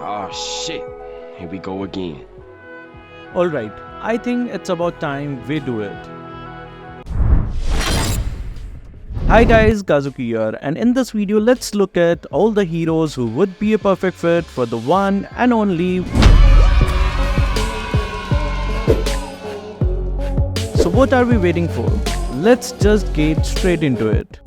Oh shit, here we go again. Alright, I think it's about time we do it. Hi guys, Kazuki here, and in this video let's look at all the heroes who would be a perfect fit for the one and only. So what are we waiting for? Let's just get straight into it.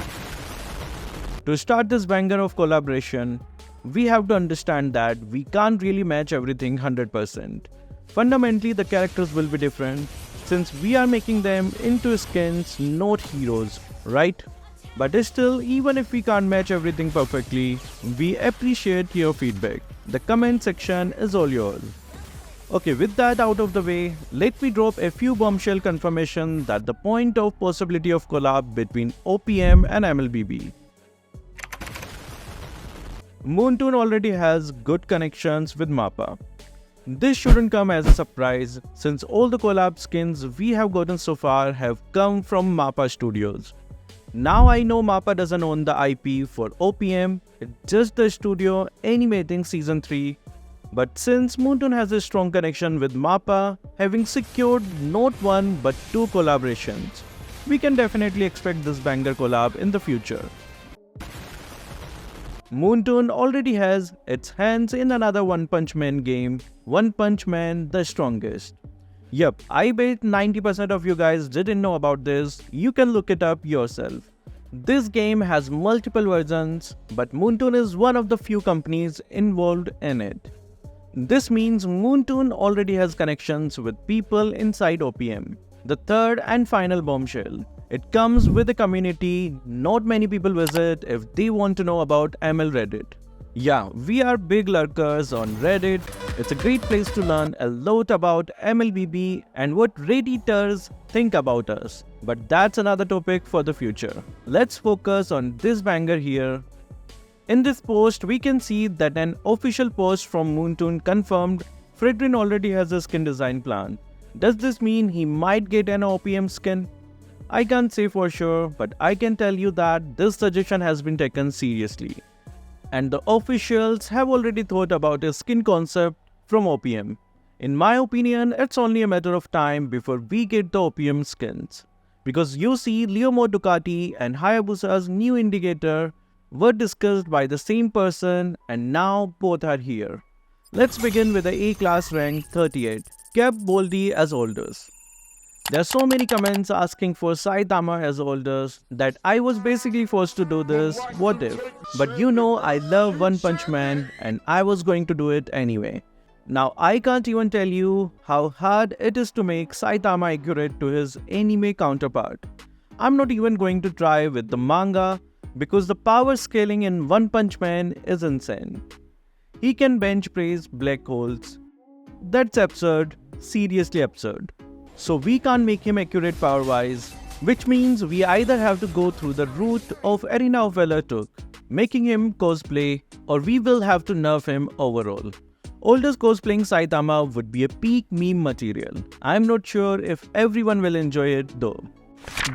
To start this banger of collaboration, we have to understand that we can't really match everything 100%. Fundamentally, the characters will be different since we are making them into skins, not heroes, right? But still, even if we can't match everything perfectly, we appreciate your feedback. The comment section is all yours. Okay, with that out of the way, let me drop a few bombshell confirmation that the point of possibility of collab between OPM and Mlbb. Moontun already has good connections with Mappa. This shouldn't come as a surprise since all the collab skins we have gotten so far have come from Mappa Studios. Now I know Mappa doesn't own the IP for OPM, it's just the studio animating Season 3. But since Moontun has a strong connection with Mappa, having secured not one but two collaborations, we can definitely expect this banger collab in the future. Moontun already has its hands in another One Punch Man game, One Punch Man the Strongest. Yup, I bet 90% of you guys didn't know about this, you can look it up yourself. This game has multiple versions, but Moontun is one of the few companies involved in it. This means Moontun already has connections with people inside OPM. The third and final bombshell. It comes with a community not many people visit if they want to know about ML Reddit. Yeah, we are big lurkers on Reddit. It's a great place to learn a lot about Mlbb and what Redditors think about us. But that's another topic for the future. Let's focus on this banger here. In this post, we can see that an official post from Moontun confirmed Fredrinn already has a skin design plan. Does this mean he might get an OPM skin? I can't say for sure, but I can tell you that this suggestion has been taken seriously. And the officials have already thought about a skin concept from OPM. In my opinion, it's only a matter of time before we get the OPM skins. Because you see, Llord Ducati and Hayabusa's new indicator were discussed by the same person and now both are here. Let's begin with the A-class rank 38, Llord As Olders. There are so many comments asking for Saitama As Olders that I was basically forced to do this what if. But you know I love One Punch Man and I was going to do it anyway. Now I can't even tell you how hard it is to make Saitama accurate to his anime counterpart. I'm not even going to try with the manga because the power scaling in One Punch Man is insane. He can bench press black holes. That's absurd, seriously absurd. So we can't make him accurate power-wise, which means we either have to go through the route of Arena of Valor took, making him cosplay, or we will have to nerf him overall. Aldous cosplaying Saitama would be a peak meme material. I'm not sure if everyone will enjoy it though.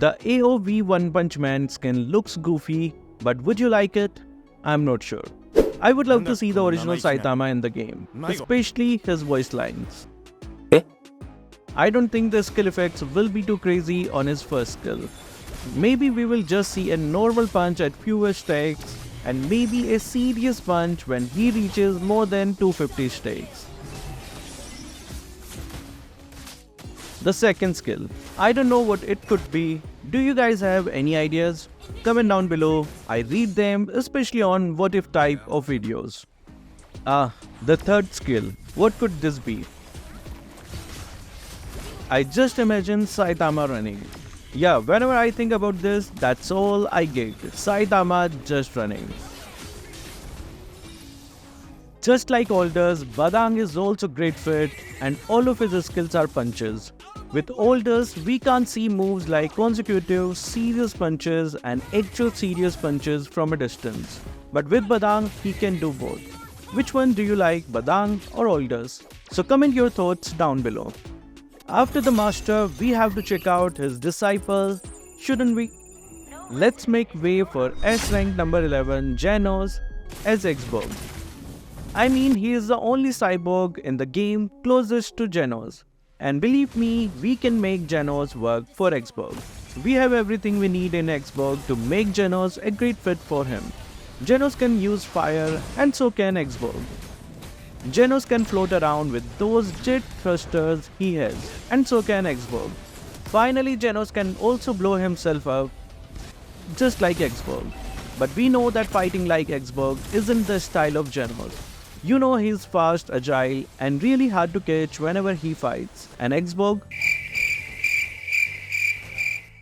The AOV One Punch Man skin looks goofy, but would you like it? I'm not sure. I would love to see the original Saitama in the game, especially his voice lines. I don't think the skill effects will be too crazy on his first skill. Maybe we will just see a normal punch at fewer stacks and maybe a serious punch when he reaches more than 250 stacks. The second skill. I don't know what it could be. Do you guys have any ideas? Comment down below. I read them, especially on what if type of videos. The third skill. What could this be? I just imagine Saitama running. Yeah, whenever I think about this, that's all I get. Saitama just running. Just like Aldous, Badang is also great fit and all of his skills are punches. With Aldous, we can't see moves like consecutive serious punches and actual serious punches from a distance. But with Badang, he can do both. Which one do you like, Badang or Aldous? So comment your thoughts down below. After the master, we have to check out his disciple, shouldn't we? Let's make way for S rank number 11 Janos As XBORG. I mean, he is the only cyborg in the game closest to Genos. And believe me, we can make Genos work for XBORG. We have everything we need in XBORG to make Genos a great fit for him. Genos can use fire and so can XBORG. Genos can float around with those jet thrusters he has, and so can XBORG. Finally, Genos can also blow himself up just like XBORG. But we know that fighting like XBORG isn't the style of Genos. You know he's fast, agile, and really hard to catch whenever he fights. And XBORG?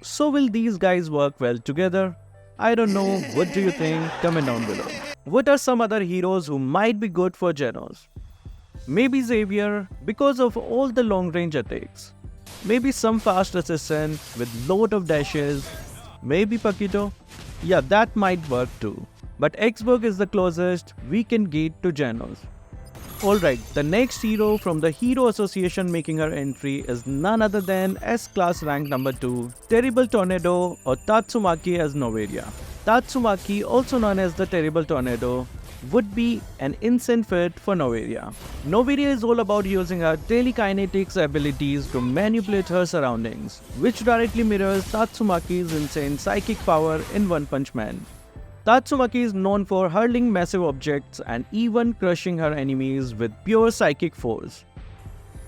So will these guys work well together? I don't know, what do you think? Comment down below. What are some other heroes who might be good for Genos? Maybe Xavier, because of all the long range attacks. Maybe some fast assassin with load of dashes. Maybe Paquito. Yeah, that might work too. But XBORG is the closest we can get to Genos. Alright, the next hero from the Hero Association making her entry is none other than S-Class rank number 2, Terrible Tornado or Tatsumaki as Novaria. Tatsumaki, also known as the Terrible Tornado, would be an insane fit for Novaria. Novaria is all about using her telekinetics abilities to manipulate her surroundings, which directly mirrors Tatsumaki's insane psychic power in One Punch Man. Tatsumaki is known for hurling massive objects and even crushing her enemies with pure psychic force.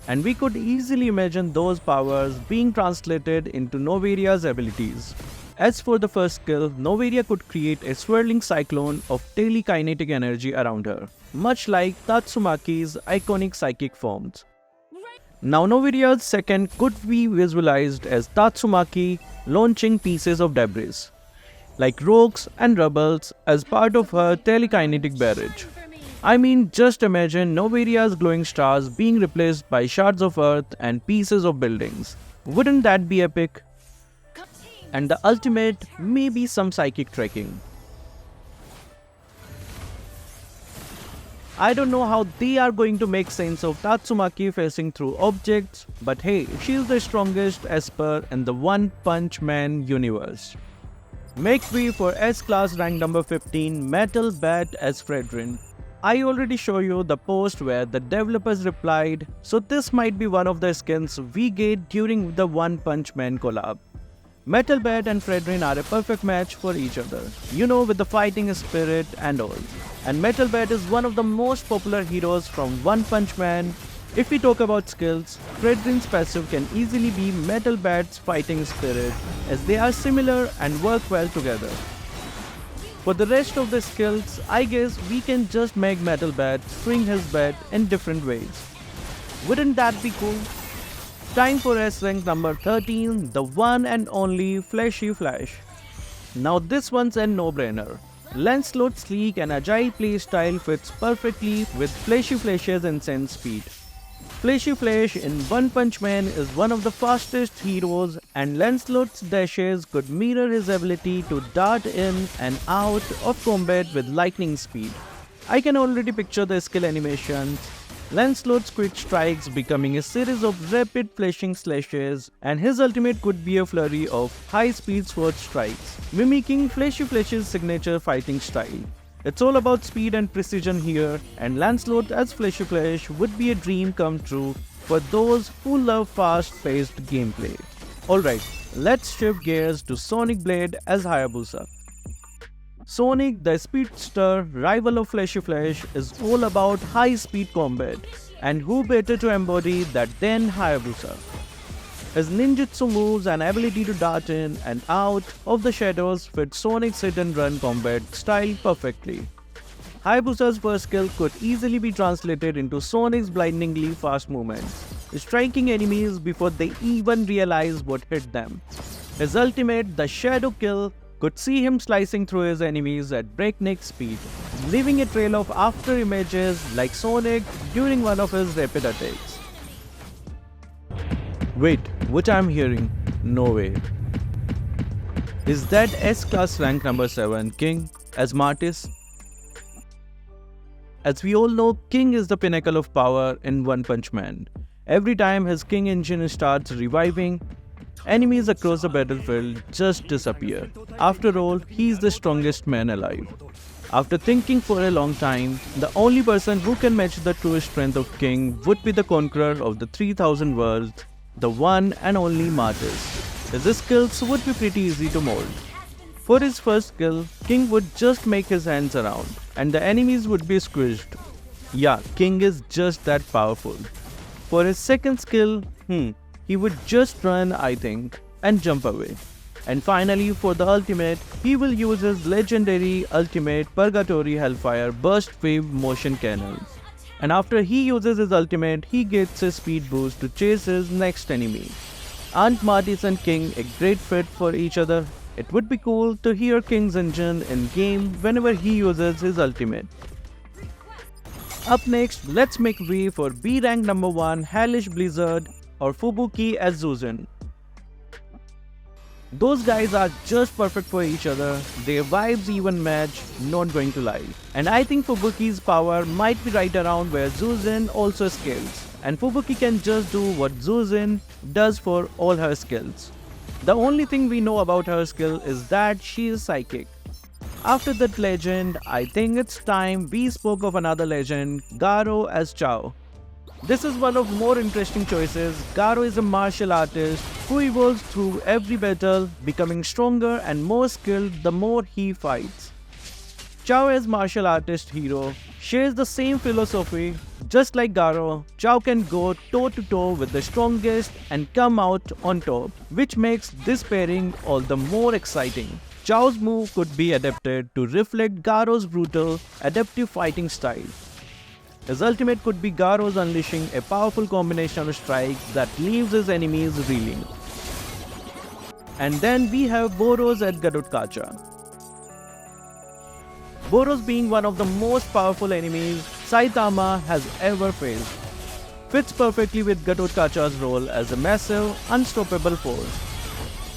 And we could easily imagine those powers being translated into Novaria's abilities. As for the first skill, Novaria could create a swirling cyclone of telekinetic energy around her, much like Tatsumaki's iconic psychic forms. Now Novaria's second could be visualized as Tatsumaki launching pieces of debris, like rocks and rubbles, as part of her telekinetic barrage. I mean, just imagine Novaria's glowing stars being replaced by shards of earth and pieces of buildings. Wouldn't that be epic? And the ultimate may be some psychic tracking. I don't know how they are going to make sense of Tatsumaki facing through objects, but hey, she's the strongest Esper in the One Punch Man universe. Make way for S-Class rank number 15, Metal Bat As Fredrin. I already showed you the post where the developers replied, so this might be one of the skins we get during the One Punch Man collab. Metal Bat and Fredrinn are a perfect match for each other, you know, with the fighting spirit and all. And Metal Bat is one of the most popular heroes from One Punch Man. If we talk about skills, Fredrinn's passive can easily be Metal Bat's fighting spirit, as they are similar and work well together. For the rest of the skills, I guess we can just make Metal Bat swing his bat in different ways. Wouldn't that be cool? Time for S rank number 13, the one and only Fleshy Flash. Now this one's a no-brainer. Lancelot's sleek and agile playstyle fits perfectly with Fleshy Flash's insane speed. Fleshy Flash in One Punch Man is one of the fastest heroes, and Lancelot's dashes could mirror his ability to dart in and out of combat with lightning speed. I can already picture the skill animations. Lancelot's quick strikes becoming a series of rapid flashing slashes, and his ultimate could be a flurry of high-speed sword strikes, mimicking Fleshy Flash's signature fighting style. It's all about speed and precision here, and Lancelot as Fleshy Flash would be a dream come true for those who love fast-paced gameplay. Alright, let's shift gears to Sonic Blade as Hayabusa. Sonic, the speedster rival of Fleshy Flash, is all about high-speed combat, and who better to embody that than Hayabusa? His ninjutsu moves and ability to dart in and out of the shadows fit Sonic's hit-and-run combat style perfectly. Hayabusa's first skill could easily be translated into Sonic's blindingly fast movements, striking enemies before they even realize what hit them. His ultimate, the Shadow Kill, could see him slicing through his enemies at breakneck speed, leaving a trail of after images like Sonic during one of his rapid attacks. Wait, what I'm hearing? No way. Is that S-Class rank number 7 King, As Martis? As we all know, King is the pinnacle of power in One Punch Man. Every time his King engine starts reviving, enemies across the battlefield just disappear. After all, he's the strongest man alive. After thinking for a long time, the only person who can match the true strength of King would be the conqueror of the 3000 worlds, the one and only Martis. His skills would be pretty easy to mold. For his first skill, King would just make his hands around, and the enemies would be squished. Yeah, King is just that powerful. For his second skill, he would just run, I think, and jump away. And finally, for the ultimate, he will use his legendary ultimate Purgatory Hellfire Burst Wave Motion Cannon. And after he uses his ultimate, he gets a speed boost to chase his next enemy. Aren't Martis and King a great fit for each other? It would be cool to hear King's engine in game whenever he uses his ultimate. Up next, let's make way for B rank number 1 Hellish Blizzard or Fubuki as Zhuxin. Those guys are just perfect for each other, their vibes even match, not going to lie. And I think Fubuki's power might be right around where Zhuxin also scales. And Fubuki can just do what Zhuxin does for all her skills. The only thing we know about her skill is that she is psychic. After that legend, I think it's time we spoke of another legend, Garou as Chiao. This is one of more interesting choices. Garou is a martial artist who evolves through every battle, becoming stronger and more skilled the more he fights. Chiao as martial artist hero shares the same philosophy. Just like Garou, Chiao can go toe to toe with the strongest and come out on top, which makes this pairing all the more exciting. Chao's move could be adapted to reflect Garou's brutal, adaptive fighting style. His ultimate could be Garou's unleashing a powerful combination of strikes that leaves his enemies reeling. And then we have Boros at Gatotkaca. Boros being one of the most powerful enemies Saitama has ever faced, fits perfectly with Gatotkaca's role as a massive, unstoppable force.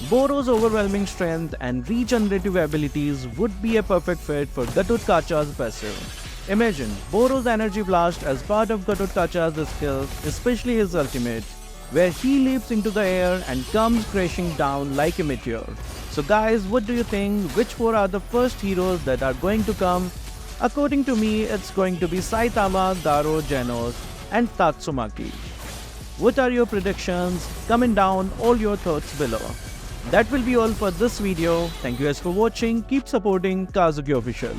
Boros' overwhelming strength and regenerative abilities would be a perfect fit for Gatotkaca's passive. Imagine Boros' energy blast as part of Gatotkaca's skills, especially his ultimate, where he leaps into the air and comes crashing down like a meteor. So guys, what do you think? Which 4 are the first heroes that are going to come? According to me, it's going to be Saitama, Garou, Janos, and Tatsumaki. What are your predictions? Comment down all your thoughts below. That will be all for this video. Thank you guys for watching. Keep supporting Kazuki Official.